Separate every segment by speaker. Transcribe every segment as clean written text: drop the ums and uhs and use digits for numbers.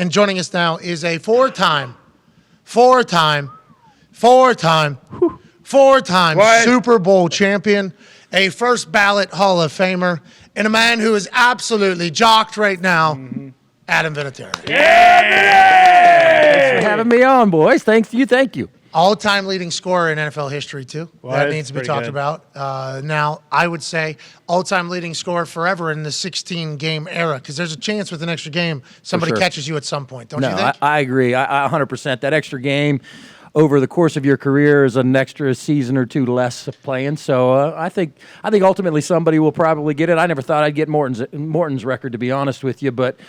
Speaker 1: And joining us now is a four-time Super Bowl champion, a first ballot Hall of Famer, and a man who is absolutely jocked right now, Adam Vinatieri.
Speaker 2: Thanks for having me on, boys. Thank you.
Speaker 1: All-time leading scorer in NFL history, too.
Speaker 3: Well,
Speaker 1: that needs to be talked about. Now, I would say all-time leading scorer forever in the 16-game era, because there's a chance with an extra game somebody catches you at some point, don't you think?
Speaker 2: I agree. I 100%. That extra game over the course of your career is an extra season or two less of playing. So I think ultimately somebody will probably get it. I never thought I'd get Morton's record, to be honest with you, but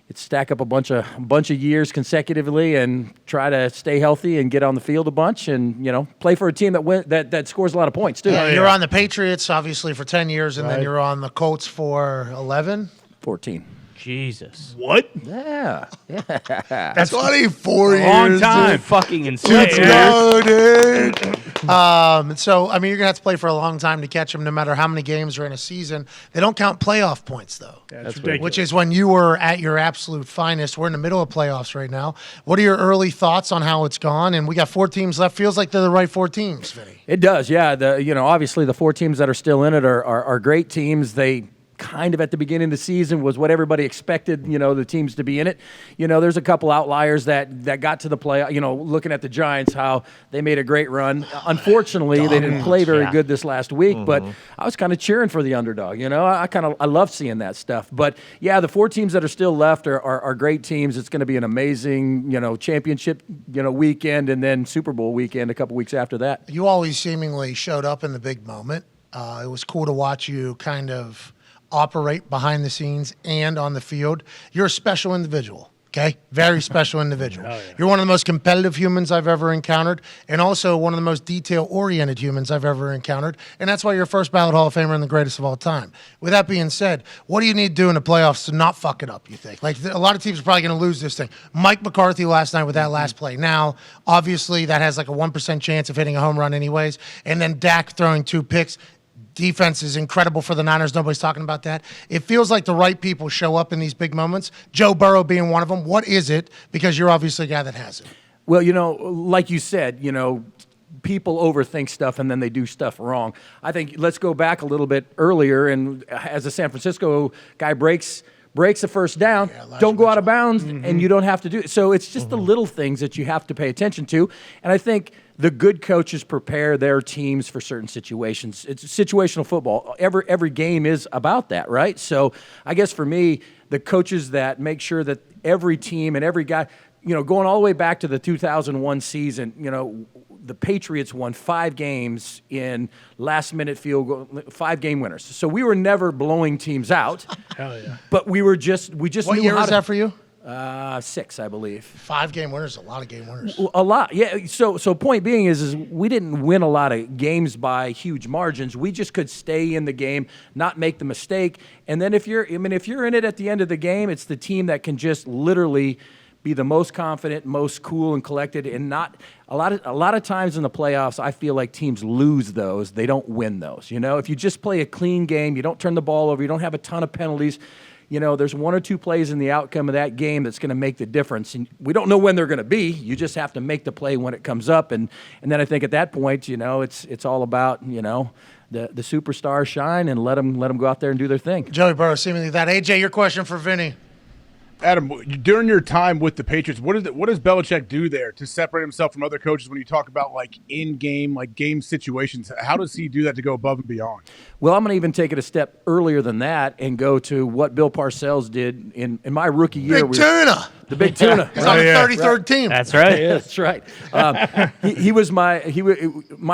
Speaker 2: it's stack up a bunch of years consecutively and try to stay healthy and get on the field a bunch and play for a team that scores a lot of points too.
Speaker 1: You're on the Patriots obviously for 10 years, and then you're on the Colts for 11,
Speaker 2: 14.
Speaker 3: Jesus. What?
Speaker 2: Yeah.
Speaker 1: That's 24 years.
Speaker 3: Long time. Fucking insane.
Speaker 1: Let's go, dude. So, I mean, you're going to have to play for a long time to catch them no matter how many games are in a season. They don't count playoff points, though.
Speaker 3: That's ridiculous.
Speaker 1: Which is when you were at your absolute finest. We're in the middle of playoffs right now. What are your early thoughts on how it's gone? And we got 4 teams left. Feels like they're the right 4 teams, Vinny.
Speaker 2: It does, yeah. Obviously the 4 teams that are still in it are great teams. They kind of at the beginning of the season was what everybody expected, the teams to be in it. There's a couple outliers that got to the play, looking at the Giants, how they made a great run. Unfortunately, they didn't play very good this last week, but I was kind of cheering for the underdog. I love seeing that stuff. But yeah, the 4 teams that are still left are great teams. It's going to be an amazing, championship, weekend, and then Super Bowl weekend a couple weeks after that.
Speaker 1: You always seemingly showed up in the big moment. It was cool to watch you kind of operate behind the scenes and on the field. You're a special individual, okay? Very special individual.
Speaker 3: Yeah.
Speaker 1: You're one of the most competitive humans I've ever encountered, and also one of the most detail-oriented humans I've ever encountered, and that's why you're a first ballot Hall of Famer and the greatest of all time. With that being said, what do you need to do in the playoffs to not fuck it up, you think? Like, a lot of teams are probably going to lose this thing. Mike McCarthy last night with that last play. Now, obviously, that has like a 1% chance of hitting a home run anyways, and then Dak throwing 2 picks. Defense is incredible for the Niners. Nobody's talking about that. It feels like the right people show up in these big moments, Joe Burrow being one of them. What is it? Because you're obviously a guy that has it.
Speaker 2: Well, like you said, people overthink stuff and then they do stuff wrong. I think let's go back a little bit earlier, and as a San Francisco guy breaks a first down, don't go out of bounds, and you don't have to do it. So it's just the little things that you have to pay attention to. And I think the good coaches prepare their teams for certain situations. It's situational football. Every game is about that, right? So I guess for me, the coaches that make sure that every team and every guy, going all the way back to the 2001 season, the Patriots won 5 games in last-minute field goal, 5-game winners. So we were never blowing teams out.
Speaker 3: Hell yeah.
Speaker 2: But we just
Speaker 1: What
Speaker 2: knew
Speaker 1: year
Speaker 2: how
Speaker 1: was
Speaker 2: to,
Speaker 1: that for you?
Speaker 2: 6, I believe.
Speaker 1: 5-game winners, a lot of game winners.
Speaker 2: A lot, yeah. So point being is we didn't win a lot of games by huge margins. We just could stay in the game, not make the mistake. And then if you're in it at the end of the game, it's the team that can just literally be the most confident, most cool and collected, and not a lot of times in the playoffs, I feel like teams lose those. They don't win those. If you just play a clean game, you don't turn the ball over, you don't have a ton of penalties. There's 1 or 2 plays in the outcome of that game that's going to make the difference. And we don't know when they're going to be. You just have to make the play when it comes up. And then I think at that point, it's all about, the superstars shine and let them go out there and do their thing.
Speaker 1: Joey Burrow, seemingly that. AJ, your question for Vinny.
Speaker 4: Adam, during your time with the Patriots, what does Belichick do there to separate himself from other coaches when you talk about in-game, game situations? How does he do that to go above and beyond?
Speaker 2: Well, I'm going to even take it a step earlier than that and go to what Bill Parcells did in my rookie year.
Speaker 1: Big tuna.
Speaker 2: The big tuna.
Speaker 1: He's on the 33rd team.
Speaker 3: That's right.
Speaker 2: That's right. He was my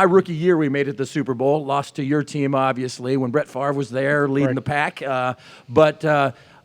Speaker 2: rookie year. We made it to the Super Bowl. Lost to your team, obviously, when Brett Favre was there leading the pack.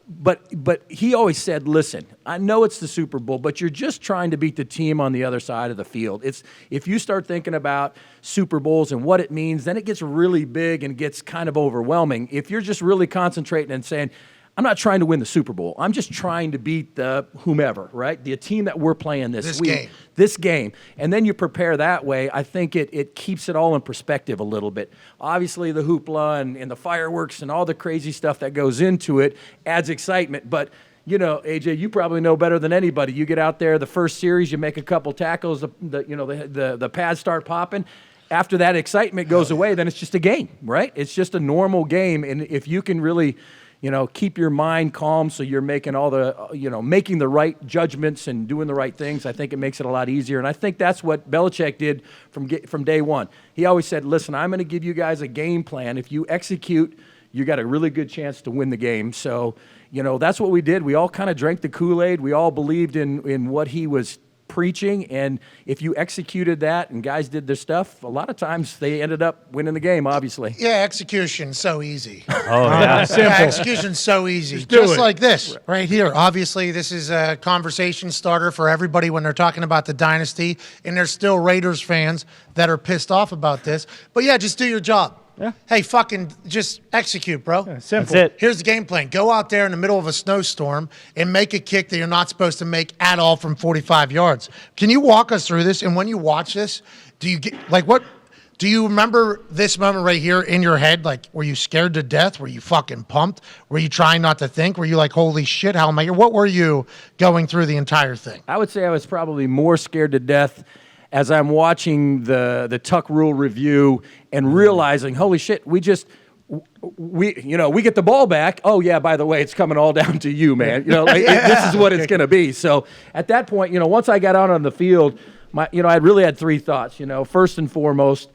Speaker 2: But he always said, listen, I know it's the Super Bowl, but you're just trying to beat the team on the other side of the field. If you start thinking about Super Bowls and what it means, then it gets really big and gets kind of overwhelming. If you're just really concentrating and saying, I'm not trying to win the Super Bowl. I'm just trying to beat the whomever, right? The team that we're playing this week. This game. And then you prepare that way. I think it keeps it all in perspective a little bit. Obviously, the hoopla and the fireworks and all the crazy stuff that goes into it adds excitement. But you know, AJ, you probably know better than anybody. You get out there, the first series, you make a couple tackles, the pads start popping. After that excitement goes away, then it's just a game, right? It's just a normal game. And if you can really, keep your mind calm so you're making all the, making the right judgments and doing the right things, I think it makes it a lot easier. And I think that's what Belichick did from day one. He always said, listen, I'm going to give you guys a game plan. If you execute, you got a really good chance to win the game. So, that's what we did. We all kind of drank the Kool-Aid. We all believed in what he was preaching, and if you executed that and guys did their stuff, a lot of times they ended up winning the game, obviously.
Speaker 1: Yeah, execution, so easy.
Speaker 3: Oh, yeah.
Speaker 1: Yeah, execution's so easy. Just like this right here. Obviously, this is a conversation starter for everybody when they're talking about the dynasty, and there's still Raiders fans that are pissed off about this. But yeah, just do your job.
Speaker 5: Yeah.
Speaker 1: Hey, fucking just execute, bro.
Speaker 5: Yeah, simple.
Speaker 3: That's it.
Speaker 1: Here's the game plan. Go out there in the middle of a snowstorm and make a kick that you're not supposed to make at all from 45 yards. Can you walk us through this? And when you watch this, do you get what? Do you remember this moment right here in your head? Like, were you scared to death? Were you fucking pumped? Were you trying not to think? Were you like, holy shit, how am I here? What were you going through the entire thing?
Speaker 2: I would say I was probably more scared to death as I'm watching the Tuck Rule review and realizing, holy shit, we get the ball back. Oh yeah, by the way, it's coming all down to you, man. This is what it's going to be. So at that point, once I got out on the field, I really had three thoughts. First and foremost,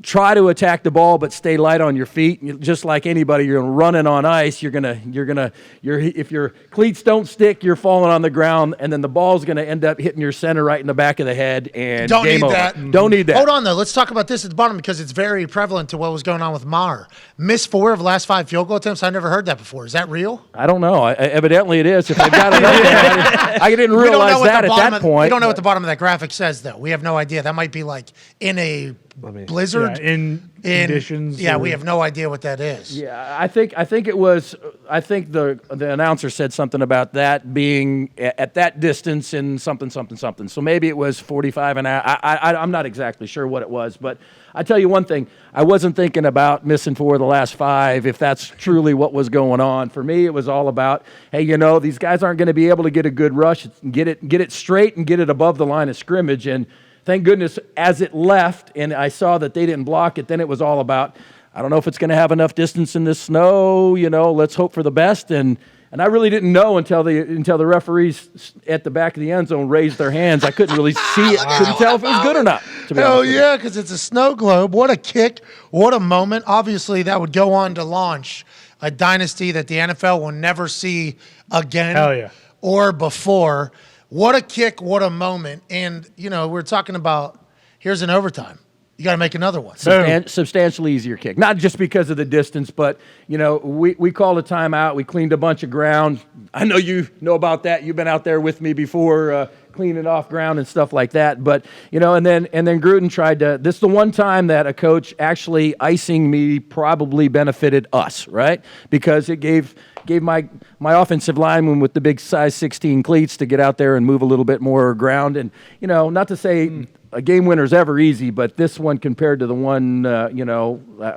Speaker 2: try to attack the ball, but stay light on your feet. Just like anybody, you're running on ice. If your cleats don't stick, you're falling on the ground, and then the ball's going to end up hitting your center right in the back of the head. And
Speaker 1: Don't
Speaker 2: game
Speaker 1: need
Speaker 2: over.
Speaker 1: that.
Speaker 2: Don't need that.
Speaker 1: Hold on, though. Let's talk about this at the bottom because it's very prevalent to what was going on with Maher. Missed 4 of the last 5 field goal attempts. I never heard that before. Is that real?
Speaker 2: I don't know. Evidently it is. If they've got it up there, I didn't realize that at that point.
Speaker 1: We don't know what the bottom of that graphic says, though. We have no idea. That might be like in a blizzard.
Speaker 5: Yeah, in conditions.
Speaker 1: Yeah, we have no idea what that is.
Speaker 2: Yeah, I think it was. I think the announcer said something about that being at that distance in something. So maybe it was 45 an hour. I'm not exactly sure what it was, but I tell you one thing: I wasn't thinking about missing 4 of the last 5. If that's truly what was going on for me, it was all about, hey, these guys aren't going to be able to get a good rush. Get it straight and get it above the line of scrimmage. And thank goodness, as it left and I saw that they didn't block it, then it was all about, I don't know if it's going to have enough distance in this snow, let's hope for the best. And I really didn't know until the referees at the back of the end zone raised their hands. I couldn't really see it. Couldn't tell if it was good or not, to be
Speaker 1: Hell
Speaker 2: honest with you.
Speaker 1: yeah, because it's a snow globe. What a kick. What a moment. Obviously, that would go on to launch a dynasty that the NFL will never see again.
Speaker 5: Hell yeah.
Speaker 1: Or before. What a kick, what a moment. And, we're talking about, here's an overtime. You got to make another one.
Speaker 2: Substantially easier kick. Not just because of the distance, but, we called a timeout. We cleaned a bunch of ground. I know you know about that. You've been out there with me before cleaning off ground and stuff like that. But, and then Gruden tried to, this is the one time that a coach actually icing me probably benefited us, right? Because it gave my offensive lineman with the big size 16 cleats to get out there and move a little bit more ground. And, not to say a game winner's ever easy, but this one compared to the one,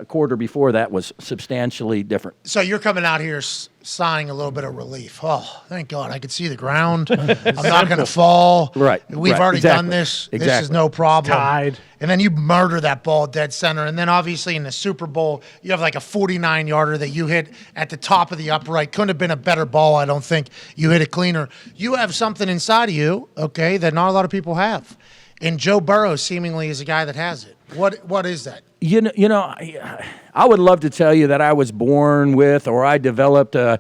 Speaker 2: quarter before that was substantially different.
Speaker 1: So you're coming out here sighing a little bit of relief. Oh, thank God. I could see the ground. I'm not going to fall.
Speaker 2: Right.
Speaker 1: We've
Speaker 2: right.
Speaker 1: already
Speaker 2: Exactly.
Speaker 1: done this.
Speaker 2: Exactly.
Speaker 1: This is no problem.
Speaker 5: Tied.
Speaker 1: And then you murder that ball dead center. And then obviously in the Super Bowl, you have like a 49-yarder that you hit at the top of the upright. Couldn't have been a better ball, I don't think. You hit it cleaner. You have something inside of you, okay, that not a lot of people have. And Joe Burrow seemingly is a guy that has it. What is that?
Speaker 2: I would love to tell you that I was born with or I developed the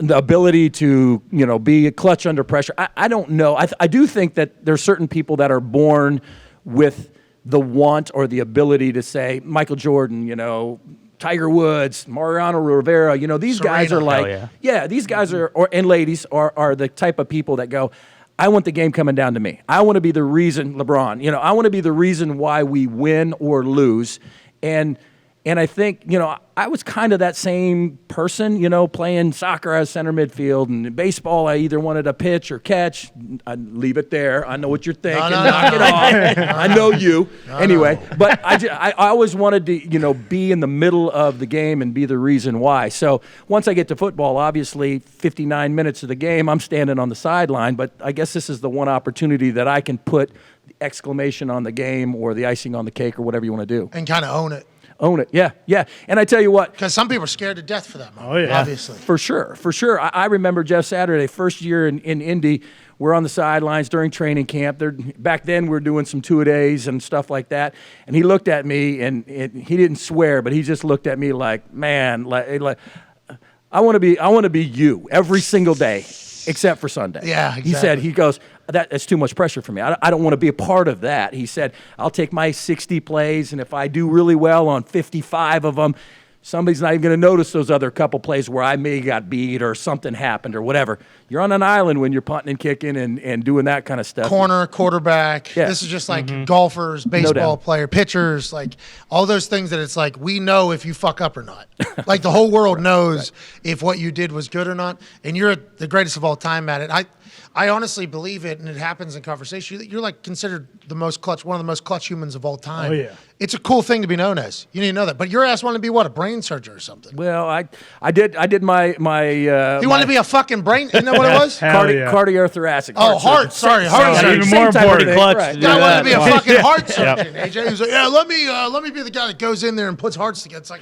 Speaker 2: ability to, be a clutch under pressure. I don't know. I do think that there's certain people that are born with the want or the ability to say, Michael Jordan, Tiger Woods, Mariano Rivera, these guys are like, these guys are, and ladies are the type of people that go, I want the game coming down to me. I want to be the reason, LeBron, I want to be the reason why we win or lose. And And I think, I was kind of that same person, playing soccer as center midfield, and in baseball, I either wanted to pitch or catch. I'd leave it there. I know what you're thinking. Knock it off. I know you. Anyway, but I always wanted to, be in the middle of the game and be the reason why. So once I get to football, obviously 59 minutes of the game, I'm standing on the sideline, but I guess this is the one opportunity that I can put the exclamation on the game or the icing on the cake or whatever you want to do.
Speaker 1: And kind of own it.
Speaker 2: Own it, yeah. And I tell you what.
Speaker 1: Because some people are scared to death for that moment,
Speaker 3: Oh, yeah.
Speaker 1: obviously.
Speaker 2: For sure. I remember Jeff Saturday, first year in Indy, we're on the sidelines during training camp. Back then, we were doing some two-a-days and stuff like that. And he looked at me, and he didn't swear, but he just looked at me like, man, like I want to be you every single day, except for Sunday.
Speaker 1: Yeah, exactly.
Speaker 2: He goes, that's too much pressure for me. I don't want to be a part of that. He said, I'll take my 60 plays, and if I do really well on 55 of them, somebody's not even going to notice those other couple plays where I may got beat or something happened or whatever. You're on an island when you're punting and kicking and doing that kind of stuff.
Speaker 1: Corner, quarterback.
Speaker 2: Yeah.
Speaker 1: This is just like golfers, baseball player, pitchers, like all those things that it's like we know if you fuck up or not. Like the whole world knows if what you did was good or not, and you're the greatest of all time at it. I honestly believe it, and it happens in conversation. You're like considered one of the most clutch humans of all time.
Speaker 3: Oh, yeah.
Speaker 1: It's a cool thing to be known as. You need to know that. But your ass wanted to be what, a brain surgeon or something?
Speaker 2: Well, I did my
Speaker 1: You wanted to be a fucking brain? Isn't that what it was?
Speaker 3: Hell yeah.
Speaker 2: cardiothoracic.
Speaker 1: Oh, heart. Sorry, heart surgeon.
Speaker 3: Even more important.
Speaker 2: Clutch.
Speaker 3: Right.
Speaker 1: Guy wanted to be a fucking heart
Speaker 3: Yep.
Speaker 1: surgeon. AJ was like, yeah, let me be the guy that goes in there and puts hearts together. It's like,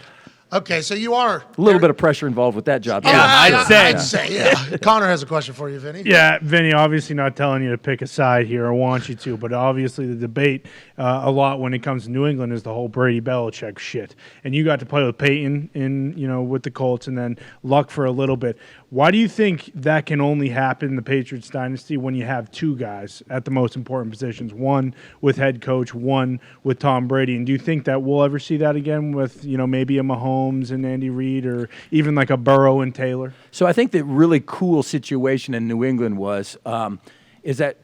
Speaker 1: okay, so you are
Speaker 2: A little bit of pressure involved with that job.
Speaker 3: I'd say.
Speaker 1: Yeah. Connor has a question for you, Vinny.
Speaker 3: Yeah, Vinny, obviously not telling you to pick a side here or want you to, but obviously the debate a lot when it comes to New England is the whole Brady Belichick shit. And you got to play with Peyton with the Colts and then Luck for a little bit. Why do you think that can only happen in the Patriots dynasty when you have two guys at the most important positions, one with head coach, one with Tom Brady? And do you think that we'll ever see that again with, maybe a Mahomes and Andy Reid or even like a Burrow and Taylor?
Speaker 2: So I think the really cool situation in New England was is that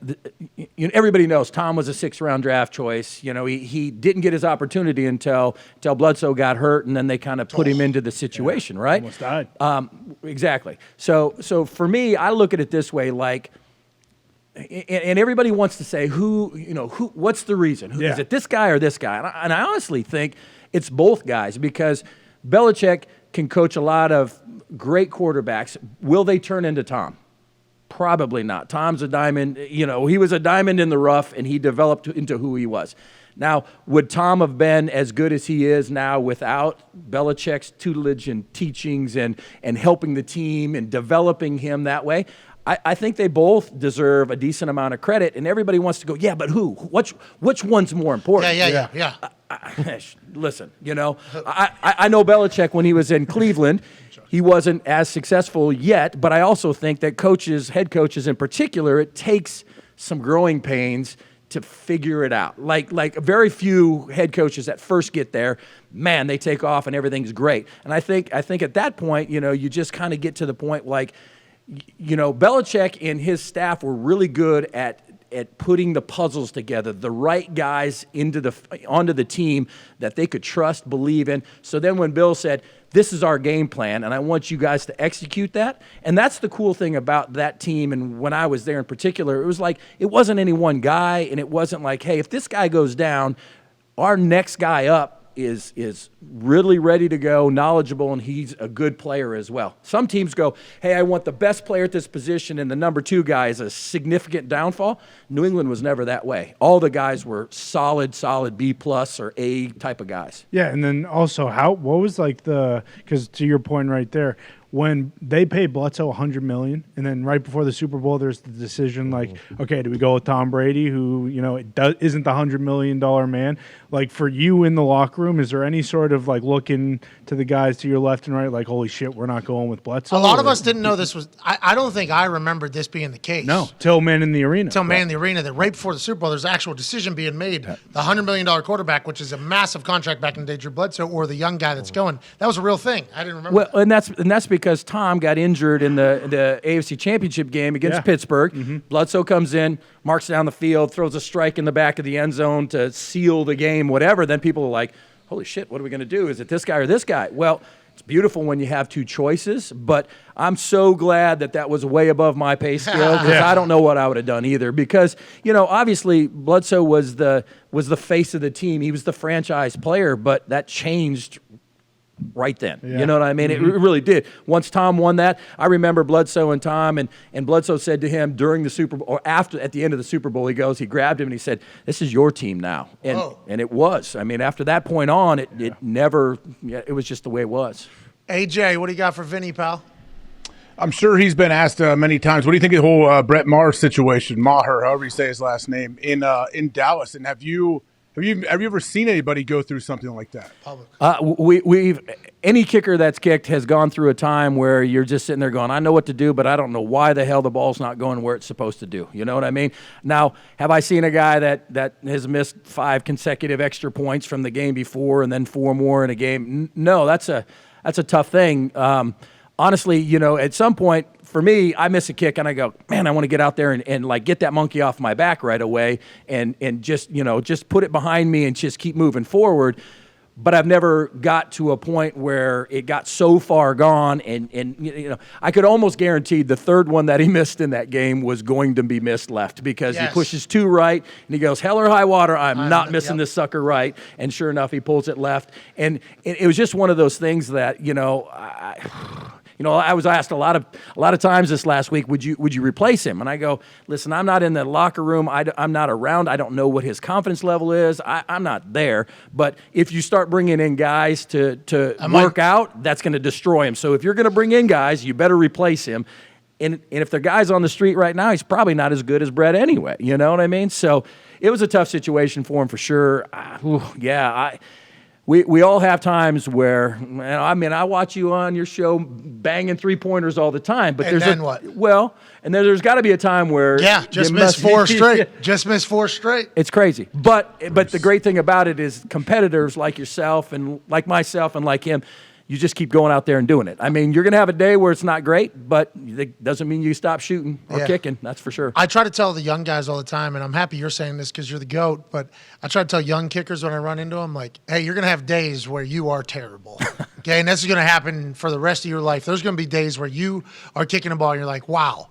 Speaker 2: everybody knows Tom was a 6th-round draft choice. He didn't get his opportunity until Bledsoe got hurt, and then they kind of put him into the situation, right?
Speaker 3: Almost died.
Speaker 2: Exactly. So for me, I look at it this way, like, and everybody wants to say what's the reason?
Speaker 3: Yeah.
Speaker 2: Is it this guy or this guy? And I honestly think it's both guys because Belichick can coach a lot of great quarterbacks. Will they turn into Tom? Probably not. Tom's a diamond. He was a diamond in the rough, and he developed into who he was. Now, would Tom have been as good as he is now without Belichick's tutelage and teachings and helping the team and developing him that way? I think they both deserve a decent amount of credit, and everybody wants to go, yeah, but who? Which one's more important?
Speaker 1: Yeah.
Speaker 2: Listen, I know Belichick when he was in Cleveland. He wasn't as successful yet, but I also think that head coaches in particular, it takes some growing pains to figure it out. Like very few head coaches that first get there, man, they take off and everything's great. And I think at that point, you just kind of get to the point like, Belichick and his staff were really good at putting the puzzles together, the right guys onto the team that they could trust, believe in. So then when Bill said, this is our game plan, and I want you guys to execute that. And that's the cool thing about that team. And when I was there in particular, it was like, it wasn't any one guy, and it wasn't like, hey, if this guy goes down, our next guy up is really ready to go, knowledgeable, and he's a good player as well. Some teams go, hey, I want the best player at this position, and the number 2 guy is a significant downfall. New England was never that way. All the guys were solid B+ or A type of guys.
Speaker 3: Yeah, and then also what was like because to your point right there, when they paid Bledsoe $100 million, and then right before the Super Bowl, there's the decision like, okay, do we go with Tom Brady, who isn't the $100 million man? Like for you in the locker room, is there any sort of like looking to the guys to your left and right, like, holy shit, we're not going with Bledsoe?
Speaker 1: A lot of us didn't know this was. I don't think I remembered this being the case.
Speaker 3: No, till Man in the Arena.
Speaker 1: That right before the Super Bowl, there's an actual decision being made. The $100 million quarterback, which is a massive contract back in the day, Drew Bledsoe, or the young guy that's going. That was a real thing. I didn't remember.
Speaker 2: Well, and that's because Tom got injured in the AFC Championship game against Pittsburgh. Mm-hmm. Bledsoe comes in, marks down the field, throws a strike in the back of the end zone to seal the game, whatever. Then people are like, holy shit, what are we going to do? Is it this guy or this guy? Well, it's beautiful when you have two choices, but I'm so glad that was way above my pay scale because I don't know what I would have done either. Because obviously Bledsoe was the face of the team. He was the franchise player, but that changed right then. You know what I mean? It really did. Once Tom won that, I remember Bledsoe and Tom, and Bledsoe said to him during the Super Bowl, or at the end of the Super Bowl, he grabbed him and he said, "This is your team now." And it was. I mean, after that point on, it never, it was just the way it was.
Speaker 1: AJ, what do you got for Vinny, pal?
Speaker 4: I'm sure he's been asked many times, what do you think of the whole Brett Maher situation, Maher, however you say his last name, in Dallas? And have you ever seen anybody go through something like that?
Speaker 2: We've any kicker that's kicked has gone through a time where you're just sitting there going, I know what to do, but I don't know why the hell the ball's not going where it's supposed to do. You know what I mean? Now, have I seen a guy that has missed 5 consecutive extra points from the game before and then 4 more in a game? No, that's a tough thing. Honestly, at some point, for me, I miss a kick and I go, man, I want to get out there and like get that monkey off my back right away and just put it behind me and just keep moving forward. But I've never got to a point where it got so far gone and I could almost guarantee the third one that he missed in that game was going to be missed left because he pushes 2 right and he goes, hell or high water, I'm not missing this sucker right. And sure enough, he pulls it left. And it was just one of those things that, I was asked a lot of times this last week, would you replace him? And I go, listen, I'm not in the locker room. I'm not around. I don't know what his confidence level is. I'm not there. But if you start bringing in guys to work out, that's going to destroy him. So if you're going to bring in guys, you better replace him. And if the guy's on the street right now, he's probably not as good as Brett anyway. You know what I mean? So it was a tough situation for him for sure. We all have times where, I watch you on your show banging 3-pointers all the time. But
Speaker 1: what?
Speaker 2: Well, and there's got to be a time where
Speaker 1: just missed 4 straight. Just missed 4 straight.
Speaker 2: It's crazy. But the great thing about it is competitors like yourself and like myself and like him, you just keep going out there and doing it. I mean, you're going to have a day where it's not great, but it doesn't mean you stop shooting or kicking. That's for sure.
Speaker 1: I try to tell the young guys all the time, and I'm happy you're saying this because you're the GOAT, but I try to tell young kickers when I run into them, like, hey, you're going to have days where you are terrible. Okay, and this is going to happen for the rest of your life. There's going to be days where you are kicking a ball and you're like, wow,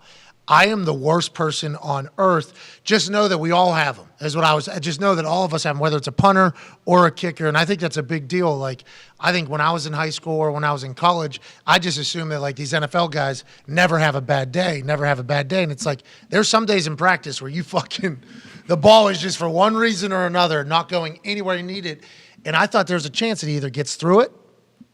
Speaker 1: I am the worst person on earth. Just know that we all have them. Is what I just know that all of us have them, whether it's a punter or a kicker. And I think that's a big deal. Like, I think when I was in high school or when I was in college, I just assumed that like these NFL guys never have a bad day. And it's like, there's some days in practice where the ball is just for one reason or another, not going anywhere you need it. And I thought there's a chance that he either gets through it